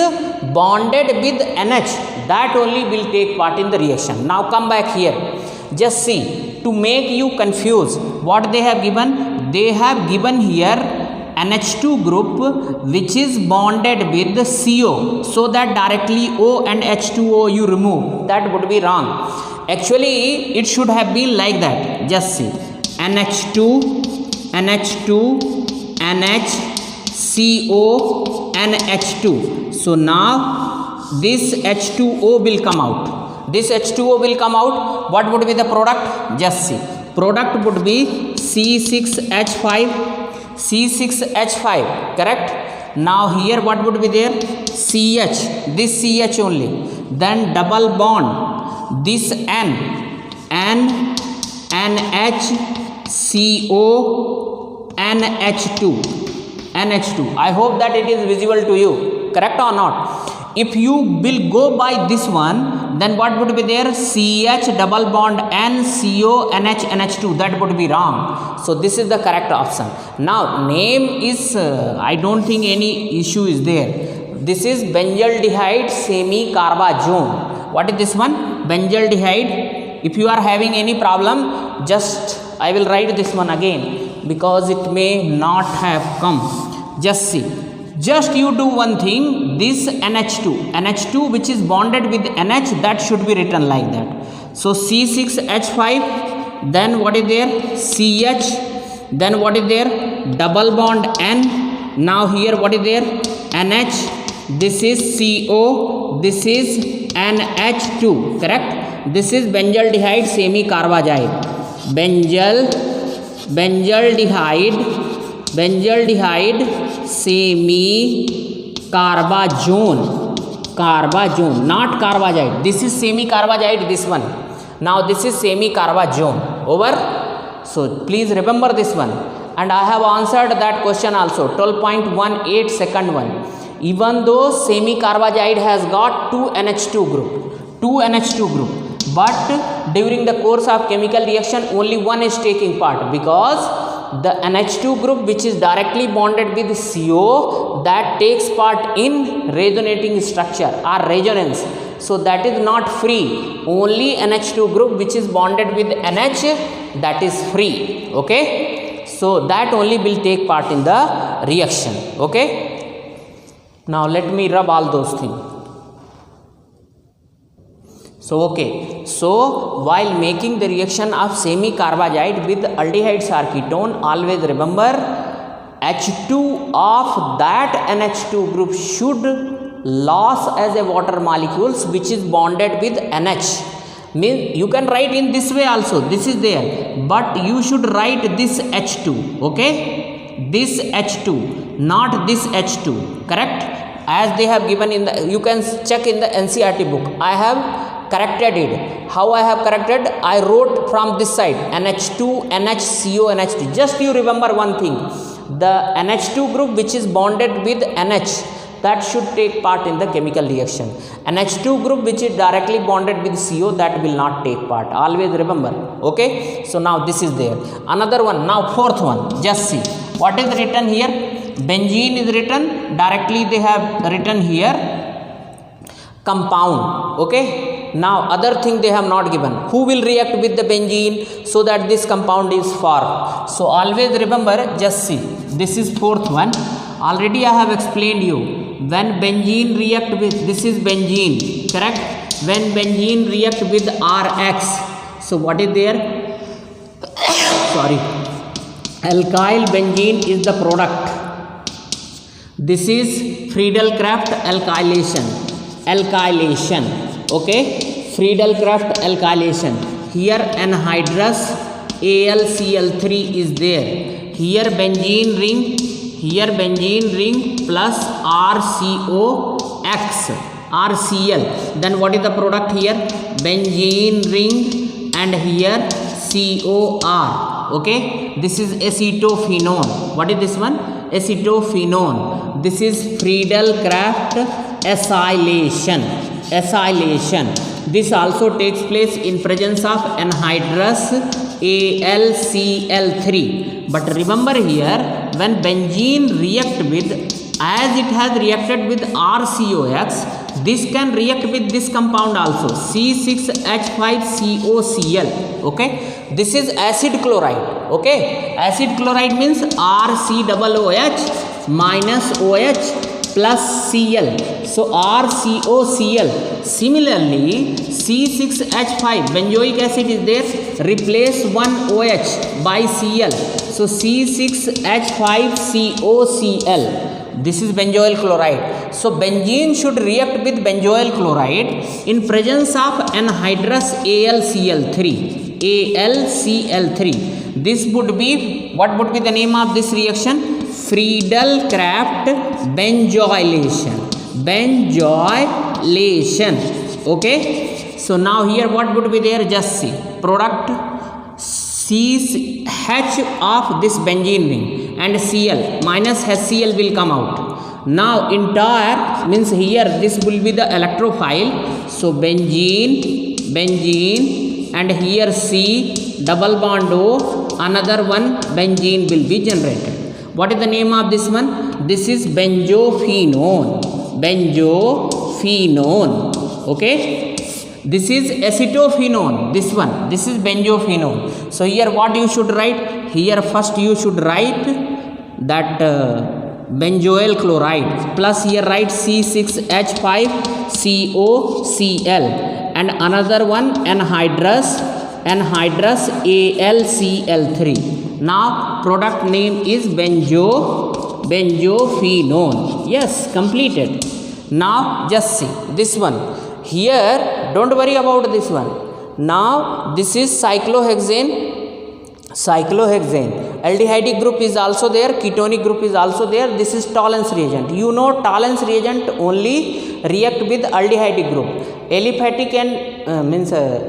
bonded with NH, that only will take part in the reaction. Now come back here, just see, to make you confused, what they have given, they have given here NH2 group which is bonded with the CO, so that directly O and H2O you remove, that would be wrong. Actually it should have been like that. Just see, NH2, NH, CO, NH2. So now this H2O will come out. This H2O will come out. What would be the product? Just see. Product would be C6H5. C6H5. Correct? Now here what would be there? CH. This CH only. Then double bond. This N. NH, CO, NH2. NH2. I hope that it is visible to you. Correct or not? If you will go by this one, then what would be there? CH double bond N, CO, NH, NH2. That would be wrong. So this is the correct option. Now name is, I don't think any issue is there. This is benzaldehyde semi-carbazone. What is this one? Benzaldehyde. If you are having any problem, just I will write this one again, because it may not have come. Just see, just you do one thing, this NH2 which is bonded with NH, that should be written like that. So C6H5, then what is there? CH, then what is there? Double bond N. Now here what is there? NH, this is CO, this is NH2, correct? This is benzaldehyde semi-carbazide. Benzaldehyde semi-carbazone, not carbazide. This is semi-carbazide, this one. Now this is semi-carbazone. Over. So please remember this one. And I have answered that question also. 12.18 second one. Even though semi-carbazide has got 2 NH2 group, but during the course of chemical reaction only one is taking part, because the NH2 group which is directly bonded with CO, that takes part in resonating structure or resonance. So that is not free. Only NH2 group which is bonded with NH, that is free. Okay. So that only will take part in the reaction. Okay. Now let me rub all those things. So okay, so while making the reaction of semi-carbazide with aldehydes or ketone, always remember H2 of that NH2 group should loss as a water molecules which is bonded with NH. Means you can write in this way also, this is there, but you should write this H2, okay? This H2, not this H2, correct? As they have given in the, you can check in the NCERT book. I have corrected it. How I have corrected? I wrote from this side NH2, NH, CO, NH2. Just you remember one thing. The NH2 group which is bonded with NH that should take part in the chemical reaction. An H2 group which is directly bonded with CO, that will not take part. Always remember. Okay. So now this is there. Another one. Now fourth one. Just see what is written here. Benzene is written directly. They have written here compound. Okay. Now other thing they have not given. Who will react with the benzene so that this compound is formed? So always remember. Just see. This is fourth one. Already I have explained you. When benzene react with, this is benzene, correct? When benzene react with RX, so what is there? Sorry, alkyl benzene is the product. This is Friedel-Crafts alkylation. Okay, Friedel-Crafts alkylation. Here anhydrous AlCl3 is there. Here benzene ring. Here benzene ring plus RCOX, RCl. Then what is the product here? Benzene ring and here COR. Okay. This is acetophenone. What is this one? Acetophenone. This is Friedel-Crafts acylation. This also takes place in presence of anhydrous AlCl3. But remember here, when benzene react with, as it has reacted with RCOX, this can react with this compound also, C6H5COCl. Okay, this is acid chloride. Okay, acid chloride means RCOOH minus OH plus Cl. So RCOCl. Similarly, C6H5 benzoic acid is there. Replace one OH by Cl. So C6H5COCl. This is benzoyl chloride. So benzene should react with benzoyl chloride in presence of anhydrous AlCl3. This would be, what would be the name of this reaction? Friedel-Crafts benzoylation. Okay. So now here what would be there? Just see. Product CH of this benzene ring and Cl minus HCl will come out. Now entire means here this will be the electrophile. So benzene and here C double bond O, another one benzene will be generated. What is the name of this one? This is benzophenone. Okay. This is acetophenone. This is benzophenone. So here what you should write? Here first you should write that benzoyl chloride plus here write C6H5COCl and another one anhydrous AlCl3. Now product name is benzophenone. Yes, completed. Now just see this one. Here don't worry about this one. Now this is cyclohexane. Aldehydic group is also there, ketonic group is also there. This is Tollens reagent. You know Tollens reagent only react with aldehydic group. Aliphatic and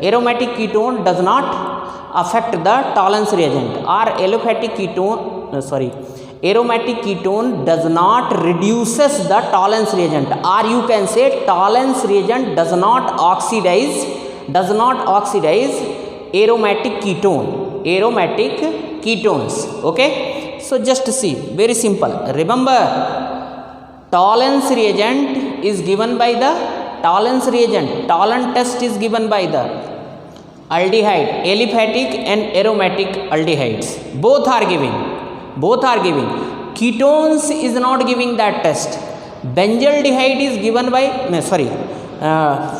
aromatic ketone does not affect the Tollens reagent, or aromatic ketone does not reduces the Tollens reagent, or you can say Tollens reagent does not oxidize aromatic ketones. Okay, so just see, very simple. Remember, Tollens reagent is given by the Tollens test is given by the aldehyde, aliphatic and aromatic aldehydes. Both are giving. Ketones is not giving that test. Benzaldehyde is given by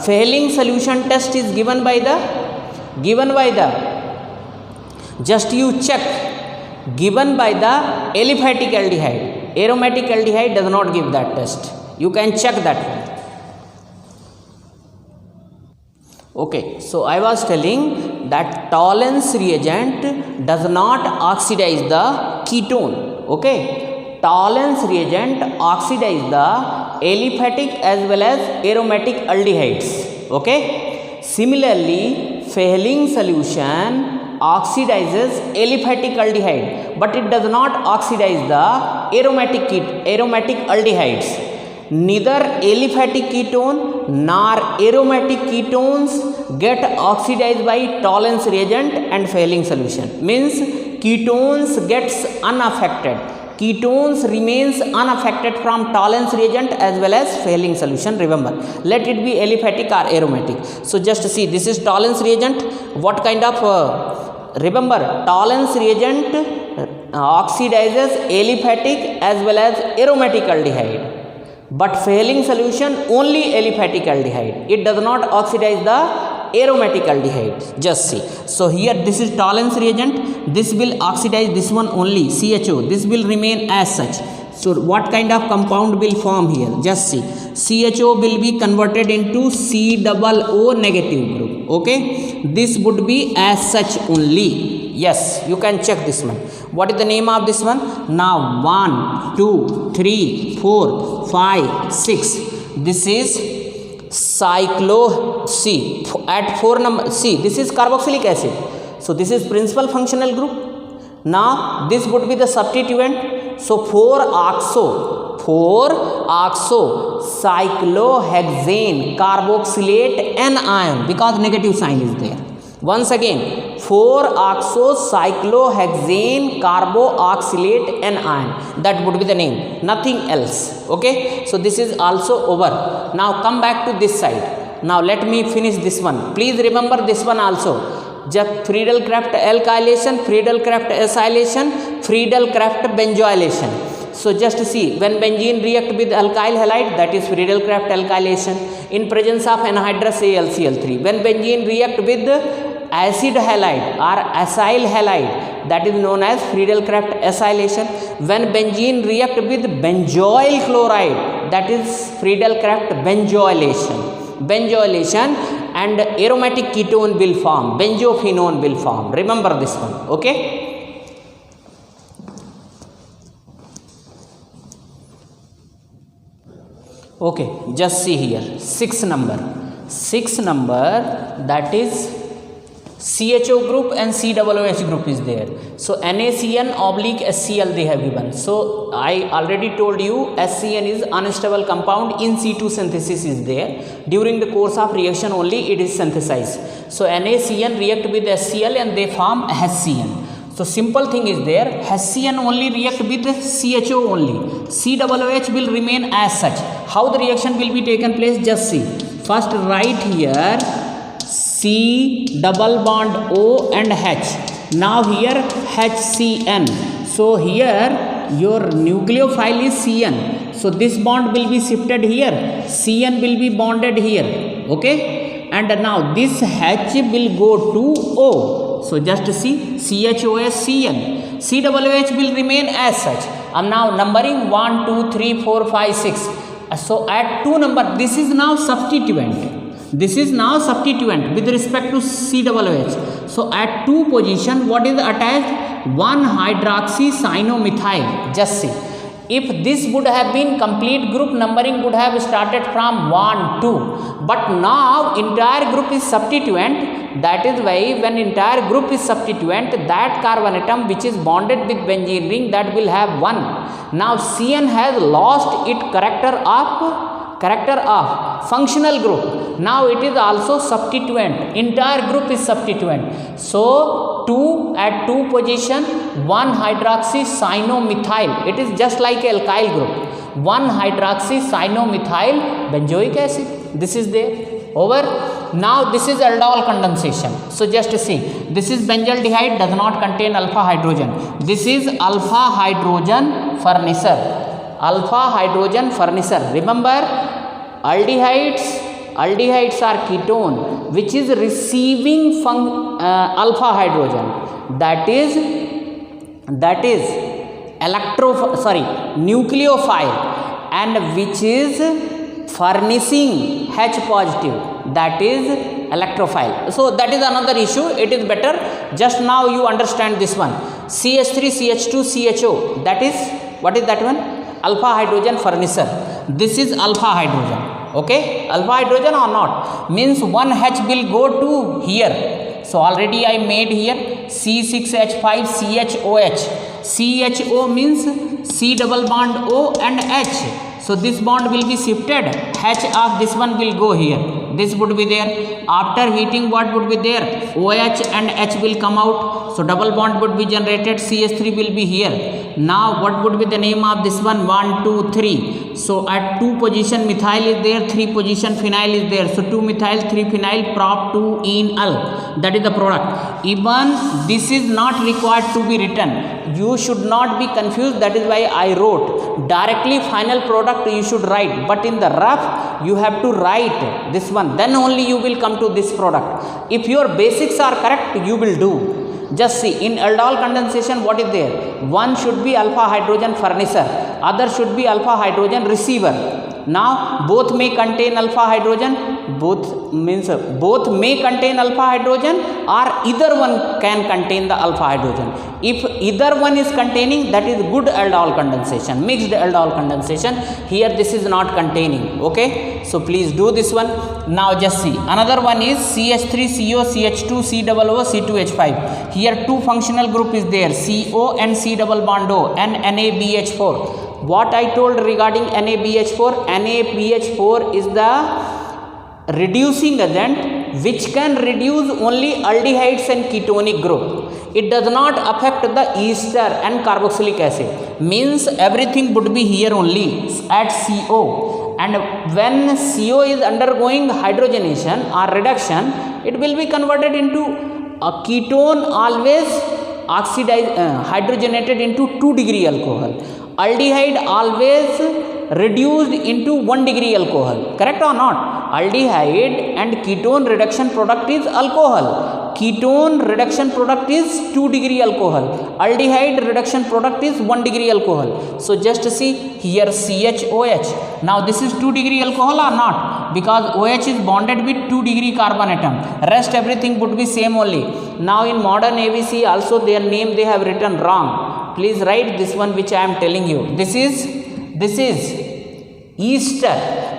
Fehling solution test is given by the just you check, given by the aliphatic aldehyde. Aromatic aldehyde does not give that test. You can check that. Okay, so I was telling that Tollens reagent does not oxidize the ketone. Okay, Tollens reagent oxidize the aliphatic as well as aromatic aldehydes. Okay, similarly Fehling solution oxidizes aliphatic aldehyde, but it does not oxidize the aromatic aldehydes. neither aliphatic ketone nor aromatic ketones get oxidized by Tollens reagent and Fehling solution. Means ketones gets unaffected. Ketones remains unaffected from Tollens reagent as well as Fehling solution. Remember, let it be aliphatic or aromatic. So just see, this is Tollens reagent. What kind of remember, Tollens reagent oxidizes aliphatic as well as aromatic aldehyde, but Fehling solution only aliphatic aldehyde. It does not oxidize the aromatic aldehyde. Just see. So here this is Tollens reagent. This will oxidize this one only, CHO. This will remain as such. So what kind of compound will form here? Just see. CHO will be converted into COO negative group. Okay. This would be as such only. Yes, you can check this one. What is the name of this one? Now 1, 2, 3, 4, 5, 6. This is cyclo C at 4 number. See, this is carboxylic acid. So this is principal functional group. Now this would be the substituent. So 4-oxo cyclohexane carboxylate anion, because negative sign is there. Once again, 4-oxo cyclohexane carboxylate anion. That would be the name, nothing else. Okay. So this is also over. Now come back to this side. Now let me finish this one. Please remember this one also. Just Friedel-Crafts alkylation, Friedel-Crafts acylation, Friedel-Crafts benzoylation. So just see, when benzene react with alkyl halide, that is Friedel-Crafts alkylation in presence of anhydrous AlCl3. When benzene react with acid halide or acyl halide, that is known as Friedel-Crafts acylation. When benzene react with benzoyl chloride, that is Friedel-Crafts benzoylation. And aromatic ketone will form, benzophenone will form. Remember this one. Okay. Okay, just see here, 6 number, that is CHO group and COOH group is there. So NaCN/HCl they have given. So I already told you HCN is unstable compound, in situ synthesis is there. During the course of reaction only it is synthesized. So NaCN react with HCl and they form HCN. So simple thing is there, HCN only react with CHO only. COOH will remain as such. How the reaction will be taken place? Just see. First write here C double bond O and H. Now here HCN. So here your nucleophile is CN. So this bond will be shifted here. CN will be bonded here. Okay. And now this H will go to O. So just see, CHOS CN. COOH will remain as such. I'm now numbering 1, 2, 3, 4, 5, 6. So at 2 number, this is now substituent. This is now substituent with respect to COOH. So at 2 position, what is attached? 1-hydroxycyanomethyl. Just see. If this would have been complete group, numbering would have started from 1, 2. But now entire group is substituent. That is why when entire group is substituent, that carbon atom which is bonded with benzene ring, that will have 1. Now CN has lost its character of functional group. Now it is also substituent. Entire group is substituent. So 2 at 2 position, 1-hydroxycyanomethyl. It is just like alkyl group. 1-hydroxycyanomethyl benzoic acid. This is there. Over. Now this is aldol condensation. So just see, this is benzaldehyde, does not contain alpha hydrogen. This is alpha hydrogen furnisher. Remember, aldehydes are ketone which is receiving alpha hydrogen. That is nucleophile, and which is furnishing H positive, that is electrophile. So that is another issue. It is better just now you understand this one. CH3 CH2 CHO, that is, what is that one? Alpha hydrogen furnisher. This is alpha hydrogen. Okay, alpha hydrogen or not, means one H will go to here. So already I made here C6H5 CHOH. CHO means C double bond O and H. So this bond will be shifted. H of this one will go here. This would be there. After heating, what would be there? OH and H will come out. So double bond would be generated. CH3 will be here. Now what would be the name of this one? 1, 2, 3. So at 2 position methyl is there, 3 position phenyl is there. So 2 methyl, 3 phenyl, prop 2 enol. That is the product. Even this is not required to be written. You should not be confused. That is why I wrote directly final product you should write. But in the rough you have to write this one. Then only you will come to this product. If your basics are correct, you will do. Just see, in aldol condensation what is there? One should be alpha hydrogen furnisher, other should be alpha hydrogen receiver. Now both may contain alpha hydrogen, both may contain alpha hydrogen, or either one can contain the alpha hydrogen. If either one is containing, that is good aldol condensation, mixed aldol condensation. Here this is not containing. Okay, so please do this one. Now just see, another one is CH3CO, CH2, COO, C2H5. Here two functional group is there, CO and C double bond O and NaBH4. What I told regarding NaBH4? NaBH4 is the reducing agent which can reduce only aldehydes and ketonic group. It does not affect the ester and carboxylic acid. Means everything would be here only at CO. And when CO is undergoing hydrogenation or reduction, it will be converted into a ketone, always hydrogenated into 2-degree alcohol. Aldehyde always reduced into 1-degree alcohol. Correct or not? Aldehyde and ketone reduction product is alcohol. Ketone reduction product is 2-degree alcohol. Aldehyde reduction product is 1-degree alcohol. So just see here CHOH. Now this is 2-degree alcohol or not? Because OH is bonded with 2-degree carbon atom. Rest everything would be same only. Now in modern ABC also their name they have written wrong. Please write this one which I am telling you. This is ester,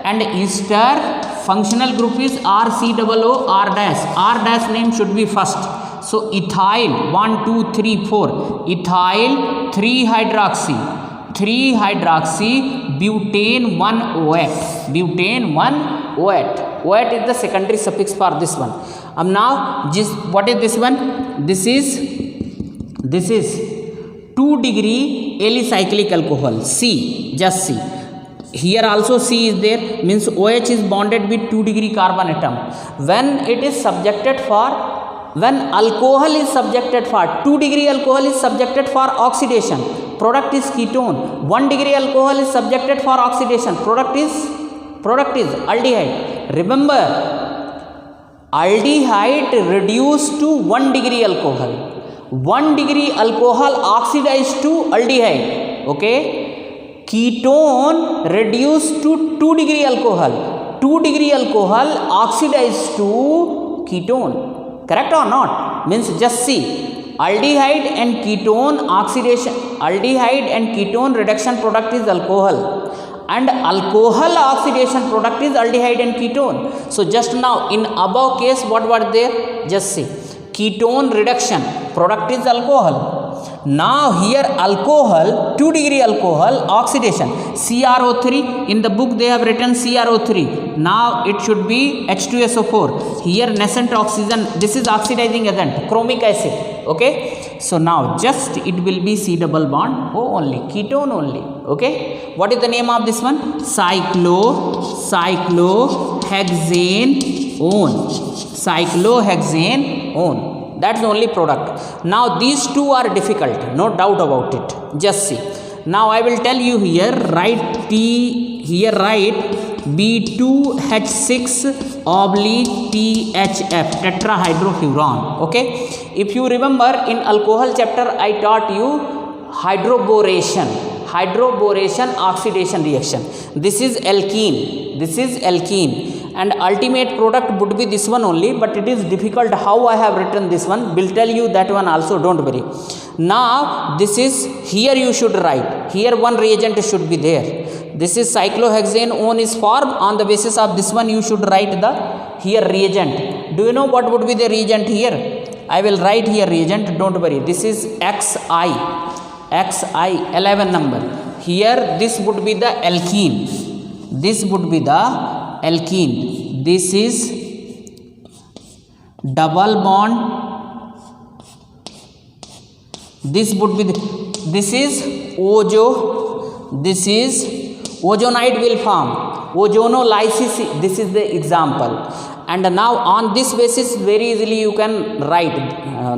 and ester functional group is RCOO R dash. R dash name should be first. So ethyl 1, 2, 3, 4. Ethyl 3-hydroxy. 3-hydroxy butane 1-OAT. Butane 1-OAT. OAT is the secondary suffix for this one. Now what is this one? This is 2-degree alicyclic alcohol, C. Just see. Here also C is there, means OH is bonded with 2-degree carbon atom. When alcohol is subjected for 2-degree alcohol is subjected for oxidation, product is ketone. 1-degree alcohol is subjected for oxidation, product is aldehyde. Remember, aldehyde reduced to 1-degree alcohol. 1-degree alcohol oxidized to aldehyde. Okay, ketone reduced to 2-degree alcohol. 2-degree alcohol oxidized to ketone. Correct or not? Means just see, aldehyde and ketone oxidation, aldehyde and ketone reduction product is alcohol, and alcohol oxidation product is aldehyde and ketone. So just now in above case what were there? Just see, ketone reduction product is alcohol. Now here alcohol, 2-degree alcohol oxidation, CrO3. In the book they have written CrO3. Now it should be H2SO4. Here nascent oxygen, this is oxidizing agent, chromic acid. Okay, so now just it will be C double bond O only, ketone only. Okay, what is the name of this one? Cyclohexane. That's the only product. Now these two are difficult, no doubt about it. Just see. Now I will tell you here, write B2H6/THF, tetrahydrofuran. Okay, if you remember in alcohol chapter I taught you hydroboration oxidation reaction. This is alkene, and ultimate product would be this one only, but it is difficult how I have written this one. Will tell you that one also, don't worry. Now this is, here you should write, here one reagent should be there. This is cyclohexane one is formed. On the basis of this one you should write the here reagent. Do you know what would be the reagent here? I will write here reagent, don't worry. This is XI 11 number. here this would be the alkene, this would be the alkene, this is double bond, this would be the, this is this is ozonide will form, ozonolysis, this is the example. And now on this basis very easily you can write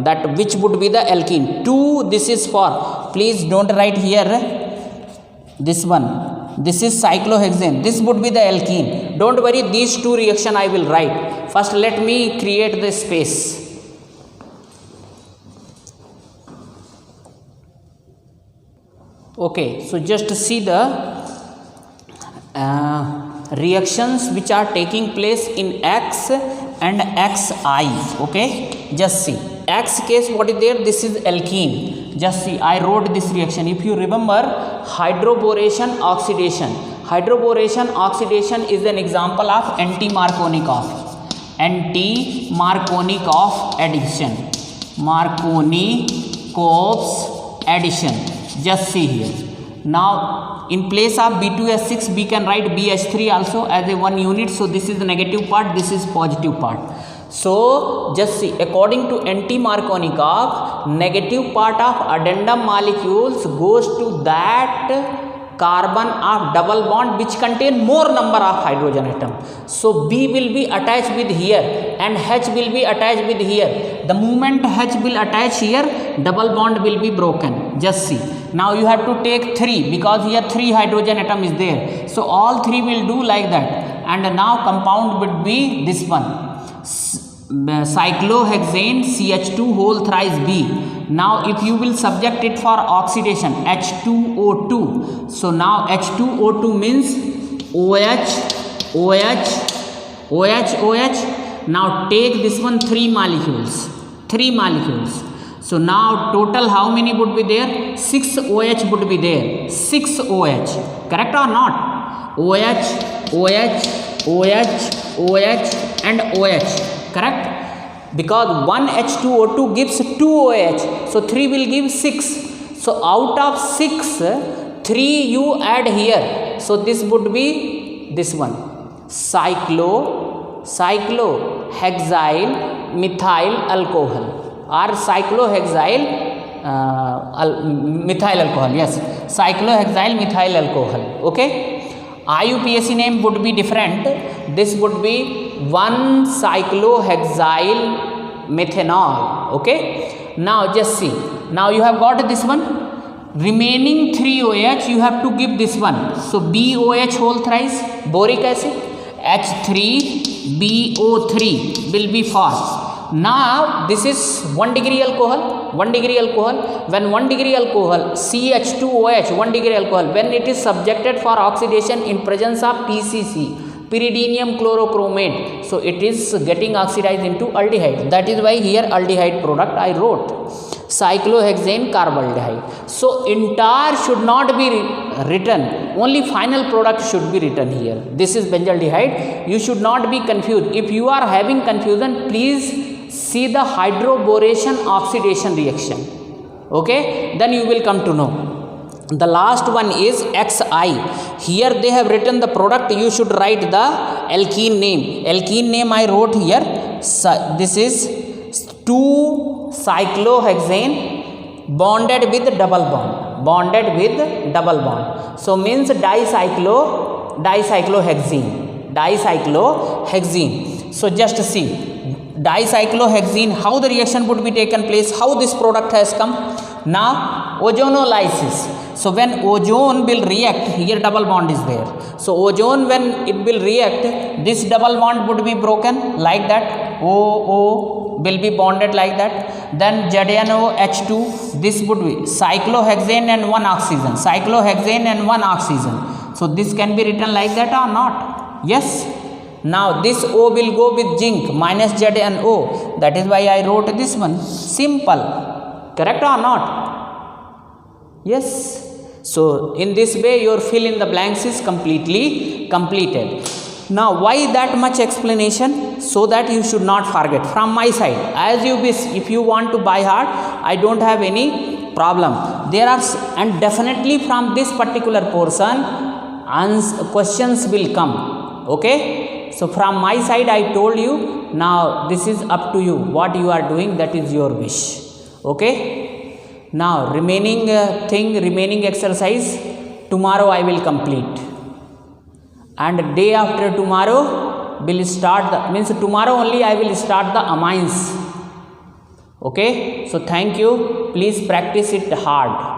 that which would be the alkene. 2, this is for, please don't write here this one, this is cyclohexane, this would be the alkene. Don't worry, these two reaction I will write. First let me create the space. Okay, so just see the reactions which are taking place in X and Xi. Okay, just see X case what is there, this is alkene. Just see, I wrote this reaction. If you remember, hydroboration oxidation, hydroboration oxidation is an example of anti-Markovnikov addition, Markovnikov's addition. Just see here. Now in place of B2H6 we can write BH3 also as a one unit. So this is the negative part, this is positive part. So just see, according to anti-Markovnikov, negative part of addendum molecules goes to that carbon of double bond which contain more number of hydrogen atom. So B will be attached with here and H will be attached with here. The moment H will attach here, double bond will be broken. Just see. Now you have to take 3 because here 3 hydrogen atom is there. So all 3 will do like that. And now compound would be this one, cyclohexane CH2 whole thrice B. Now if you will subject it for oxidation, H2O2. So now H2O2 means OH, OH, OH, OH. Now take this one 3 molecules, 3 molecules. So now total how many would be there? 6 OH would be there, 6 OH, correct or not? OH, OH, OH, OH and OH, correct? Because one H2O2 gives 2 OH, so 3 will give 6. So out of 6, 3 you add here. So this would be this one, cyclohexyl methyl alcohol or cyclohexyl methyl alcohol. Yes, cyclohexyl methyl alcohol. Okay. IUPAC name would be different. This would be 1 cyclohexyl methanol. Okay. Now just see. Now you have got this one. Remaining 3 OH you have to give this one. So BOH whole thrice, boric acid, H3BO3 will be formed. Now this is 1 degree alcohol, 1 degree alcohol. When 1 degree alcohol, CH2OH, 1 degree alcohol, when it is subjected for oxidation in presence of PCC, pyridinium chlorochromate, so it is getting oxidized into aldehyde. That is why here aldehyde product I wrote, cyclohexane carbaldehyde. So entire should not be written, only final product should be written here. This is benzaldehyde. You should not be confused. If you are having confusion, please see the hydroboration oxidation reaction. Okay, then you will come to know. The last one is Xi. Here they have written the product, you should write the alkene name. Alkene name I wrote here. This is 2 cyclohexane bonded with double bond, bonded with double bond. So means dicyclohexene, dicyclohexene. So just see, dicyclohexene, how the reaction would be taken place, how this product has come. Now ozonolysis. So when ozone will react, here double bond is there. So ozone when it will react, this double bond would be broken like that. OO will be bonded like that. Then ZnOH2, this would be cyclohexane and 1 oxygen, cyclohexane and 1 oxygen. So this can be written like that or not? Yes. Now this O will go with zinc minus ZnO. That is why I wrote this one. Simple. Correct or not? Yes. So in this way your fill in the blanks is completely completed. Now why that much explanation? So that you should not forget from my side. As you wish, if you want to by heart, I don't have any problem. There are and definitely from this particular portion questions will come. Okay, so from my side I told you. Now this is up to you, what you are doing, that is your wish. Okay, now remaining remaining exercise tomorrow I will complete, and day after tomorrow will start the, means tomorrow only I will start the amines. Okay, so thank you, please practice it hard.